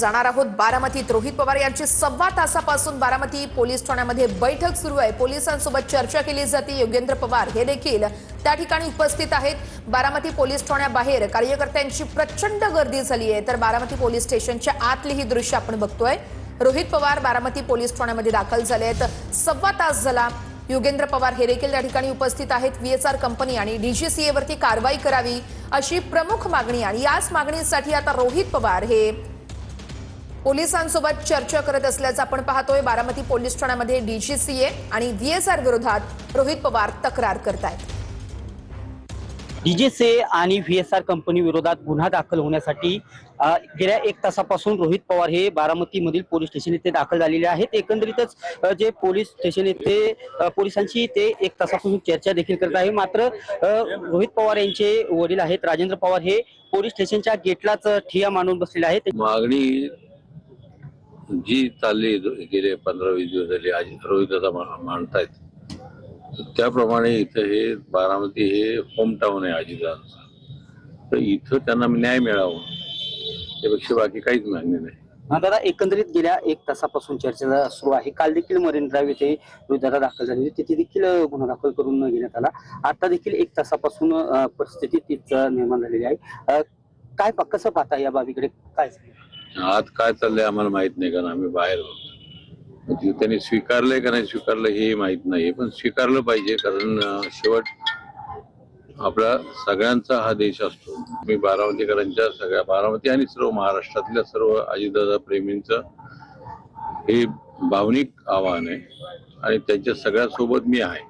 जाणार आहोत बारामतीत। रोहित पवार यांची 1.25 तासापासून बारामती पोलीस ठाण्यामध्ये बैठक सुरू आहे। पोलिसांसोबत चर्चा केली जाते। योगेंद्र पवार हे देखील त्या ठिकाणी उपस्थित आहेत। बारामती पोलीस ठाण्याबाहेर कार्यकर्त्यांची प्रचंड गर्दी झाली आहे। तर बारामती पोलीस स्टेशनच्या आतली ही दृश्य आपण बघतोय। रोहित पवार बारामती पोलीस ठाण्यामध्ये दाखल झाले आहेत। 1.25 तास झाला योगेंद्र पवार हे देखील त्या ठिकाणी उपस्थित आहेत। VSR कंपनी आणि DGCA वरती कारवाई करावी अशी प्रमुख मागणी आणि याच मागणीसाठी आता रोहित पवार हे पोलिसांसोबत चर्चा करत असल्याचं आपण पाहतोय। बारामती पोलीस ठाण्यामध्ये DGCA आणि VSR विरोधात रोहित पवार तक्रार करतायत। DGCA आणि VSR कंपनी विरोधात गुन्हा दाखल होण्यासाठी गेल्या 1 तासापासून रोहित पवार हे बारामतीमधील पोलीस स्टेशन येथे दाखल झालेले आहेत। एकंदरीतच जे पोलीस स्टेशन येथे पोलिसांची ते 1 तासापासून चर्चा देखील करत आहे। मात्र रोहित पवार यांचे वडील आहेत राजेंद्र पवार हे पोलीस स्टेशनच्या गेटलाच ठिय्या मांडून बसलेले आहेत। मागणी जी चालली गेले 15-20 दिवस झाले आज रोहित दादा मांडतायत, त्याप्रमाणे इथं हे बारामती हे होम टाउन आहे अजितदादांचा, तर इथं त्यांना न्याय मिळावा त्यापेक्षा बाकी काहीच मागणी नाही। दादा, एकंदरीत गेल्या 1 तासापासून चर्चा सुरू आहे। काल देखील मरीन ड्राईव्ह येथे रोहित दादा दाखल झाले, तिथे देखील गुन्हा दाखल करून घेण्यात आला। आता देखील 1 तासापासून परिस्थिती तीच निर्माण झालेली आहे। काय कसं पाहता या बाबीकडे? काय आज काय चाललंय आम्हाला माहित नाही, कारण आम्ही बाहेर होतो। त्यांनी स्वीकारलंय का नाही स्वीकारलं हे माहित नाही, पण स्वीकारलं पाहिजे, कारण शेवट आपला सगळ्यांचा हा देश असतो। मी बारामतीकरांच्या सगळ्या बारामती आणि सर्व महाराष्ट्रातल्या सर्व अजितदादा प्रेमींचं हे भावनिक आव्हान आहे आणि त्यांच्या सगळ्यासोबत मी आहे।